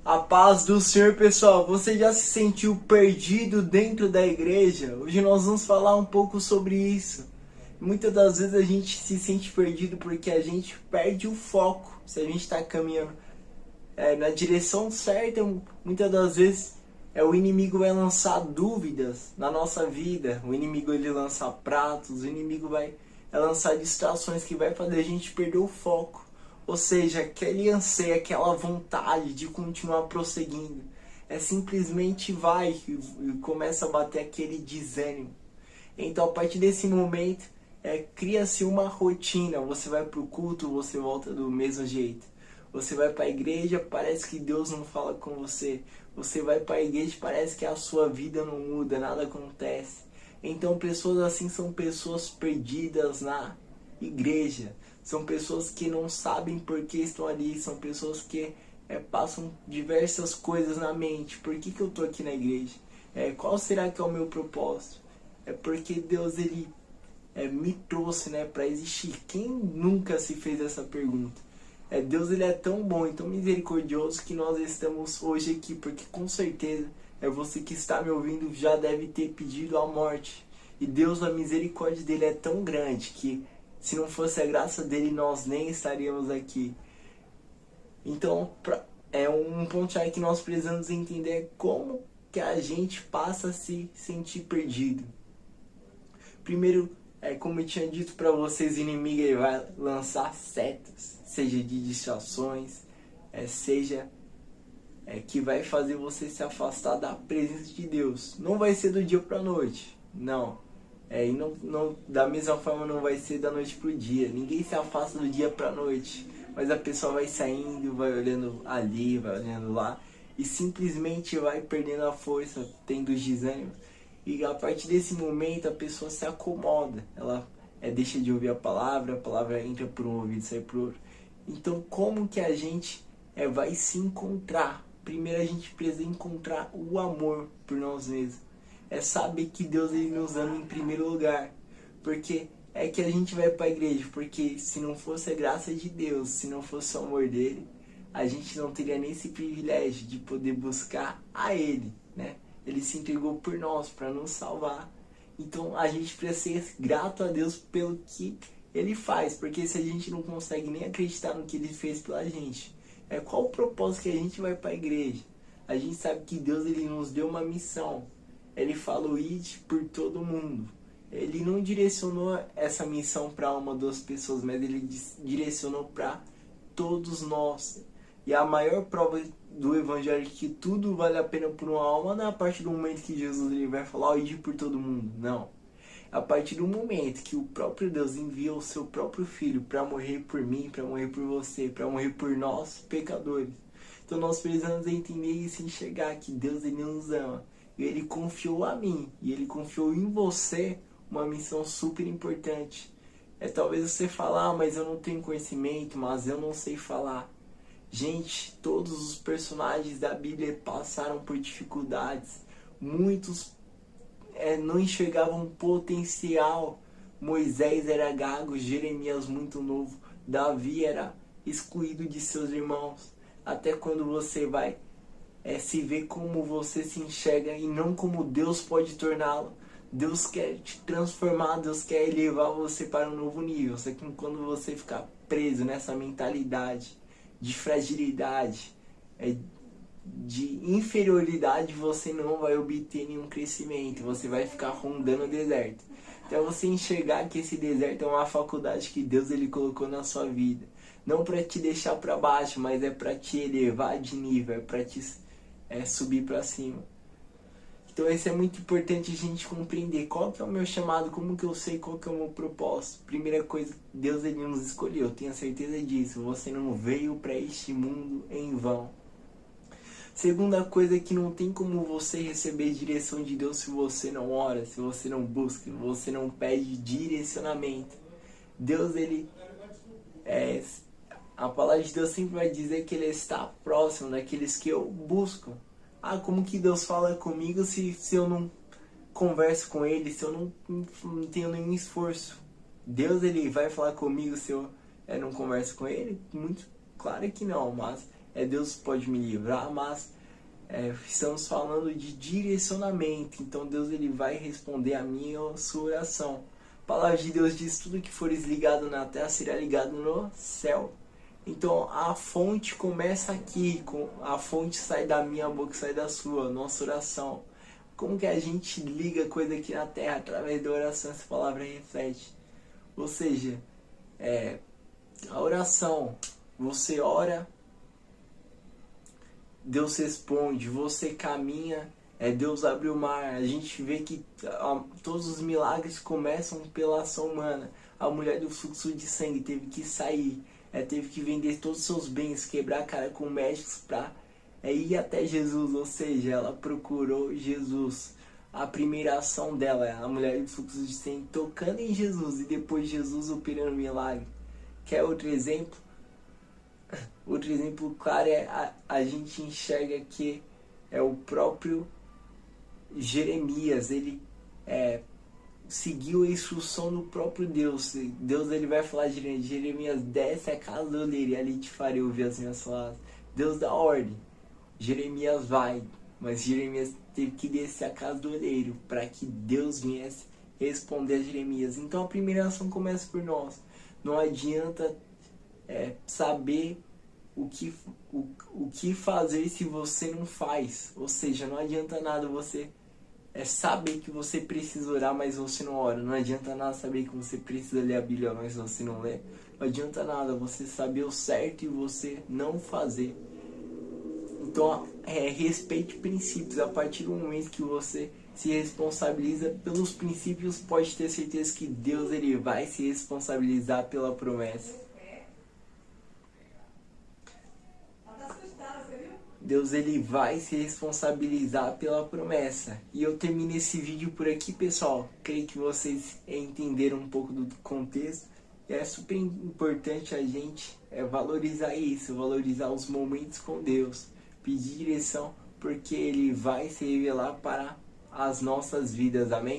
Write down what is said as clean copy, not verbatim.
A paz do Senhor, pessoal. Você já se sentiu perdido dentro da igreja? Hoje nós vamos falar um pouco sobre isso. Muitas das vezes a gente se sente perdido porque a gente perde o foco. Se a gente está caminhando na direção certa, muitas das vezes o inimigo vai lançar dúvidas na nossa vida. O inimigo ele lança pratos, o inimigo vai lançar distrações que vai fazer a gente perder o foco. Ou seja, aquele anseio, aquela vontade de continuar prosseguindo. Simplesmente vai e começa a bater aquele desânimo. Então, a partir desse momento, cria-se uma rotina. Você vai para o culto, você volta do mesmo jeito. Você vai para a igreja, parece que Deus não fala com você. Você vai para a igreja, parece que a sua vida não muda, nada acontece. Então, pessoas assim são pessoas perdidas na igreja. São pessoas que não sabem por que estão ali. São pessoas que passam diversas coisas na mente. Por que eu estou aqui na igreja? Qual será que é o meu propósito? É porque Deus ele me trouxe para existir. Quem nunca se fez essa pergunta? Deus ele é tão bom e tão misericordioso que nós estamos hoje aqui. Porque com certeza você que está me ouvindo já deve ter pedido a morte. E Deus, a misericórdia dele é tão grande que se não fosse a graça dele, nós nem estaríamos aqui. Então, um ponto-chave que nós precisamos entender é como que a gente passa a se sentir perdido. Primeiro, como eu tinha dito para vocês, o inimigo ele vai lançar setas, seja de distrações, seja que vai fazer você se afastar da presença de Deus. Não vai ser do dia para a noite, não. E não, da mesma forma não vai ser da noite pro dia. Ninguém se afasta do dia pra noite. Mas a pessoa vai saindo, vai olhando ali, vai olhando lá. E simplesmente vai perdendo a força, tendo os desânimos. E a partir desse momento a pessoa se acomoda. Ela deixa de ouvir a palavra entra por um ouvido e sai por outro. Então como que a gente vai se encontrar? Primeiro a gente precisa encontrar o amor por nós mesmos. Saber que Deus ele nos ama em primeiro lugar. Porque que a gente vai para a igreja. Porque se não fosse a graça de Deus, se não fosse o amor dele, a gente não teria nem esse privilégio de poder buscar a ele, né? Ele se entregou por nós para nos salvar. Então a gente precisa ser grato a Deus pelo que ele faz. Porque se a gente não consegue nem acreditar no que ele fez pela gente, qual o propósito que a gente vai para a igreja? A gente sabe que Deus ele nos deu uma missão. Ele falou ide por todo mundo. Ele não direcionou essa missão para uma ou duas pessoas, mas ele direcionou para todos nós. E a maior prova do evangelho de que tudo vale a pena por uma alma não é a partir do momento que Jesus ele vai falar ide por todo mundo, não. A partir do momento que o próprio Deus enviou o seu próprio Filho para morrer por mim, para morrer por você, para morrer por nós, pecadores. Então nós precisamos entender e se enxergar que Deus ele nos ama. E ele confiou a mim, e ele confiou em você uma missão super importante. Talvez você falar, mas eu não tenho conhecimento, mas eu não sei falar. Gente, todos os personagens da Bíblia passaram por dificuldades. Muitos não enxergavam potencial. Moisés era gago, Jeremias muito novo, Davi era excluído de seus irmãos. Até quando você vai se ver como você se enxerga e não como Deus pode torná-lo. Deus quer te transformar, Deus quer elevar você para um novo nível. Só que quando você ficar preso nessa mentalidade de fragilidade, de inferioridade, você não vai obter nenhum crescimento. Você vai ficar rondando o deserto. Então você enxergar que esse deserto é uma faculdade que Deus ele colocou na sua vida. Não para te deixar para baixo, mas para te elevar de nível, para te subir para cima. Então isso é muito importante a gente compreender qual que é o meu chamado, como que eu sei qual que é o meu propósito. Primeira coisa, Deus ele nos escolheu, eu tenho certeza disso. Você não veio para este mundo em vão. Segunda coisa é que não tem como você receber direção de Deus se você não ora, se você não busca, se você não pede direcionamento. Deus ele a palavra de Deus sempre vai dizer que ele está próximo daqueles que eu busco. Como que Deus fala comigo se eu não converso com Ele se eu não tenho nenhum esforço? Deus, Ele vai falar comigo se eu não converso com Ele? Muito claro que não, mas Deus pode me livrar, mas estamos falando de direcionamento. Então Deus, Ele vai responder a minha ou a sua oração. A palavra de Deus diz: tudo que fores ligado na terra será ligado no céu. Então a fonte começa aqui, a fonte sai da minha boca, sai da sua, nossa oração. Como que a gente liga coisa aqui na terra? Através da oração, essa palavra reflete. Ou seja, a oração, você ora, Deus responde, você caminha, Deus abre o mar. A gente vê que todos os milagres começam pela ação humana. A mulher do fluxo de sangue teve que sair, teve que vender todos os seus bens, quebrar a cara com médicos para ir até Jesus. Ou seja, ela procurou Jesus. A primeira ação dela, a mulher do fluxo de sangue tocando em Jesus e depois Jesus operando milagre. Quer outro exemplo? Outro exemplo claro a gente enxerga que o próprio Jeremias. Ele seguiu a instrução do próprio Deus. Deus, ele vai falar de Jeremias: desce a casa do oleiro e ali te farei ouvir as minhas palavras. Deus dá ordem, Jeremias vai, mas Jeremias teve que descer a casa do oleiro para que Deus viesse responder a Jeremias. Então a primeira ação começa por nós. Não adianta saber o que fazer se você não faz. Ou seja, não adianta nada você saber que você precisa orar, mas você não ora. Não adianta nada saber que você precisa ler a Bíblia, mas você não lê. Não adianta nada você saber o certo e você não fazer. Então, respeite princípios. A partir do momento que você se responsabiliza pelos princípios, pode ter certeza que Deus, ele vai se responsabilizar pela promessa. Deus, ele vai se responsabilizar pela promessa. E eu termino esse vídeo por aqui, pessoal. Creio que vocês entenderam um pouco do contexto. E é super importante a gente valorizar isso, valorizar os momentos com Deus, pedir direção, porque Ele vai se revelar para as nossas vidas. Amém?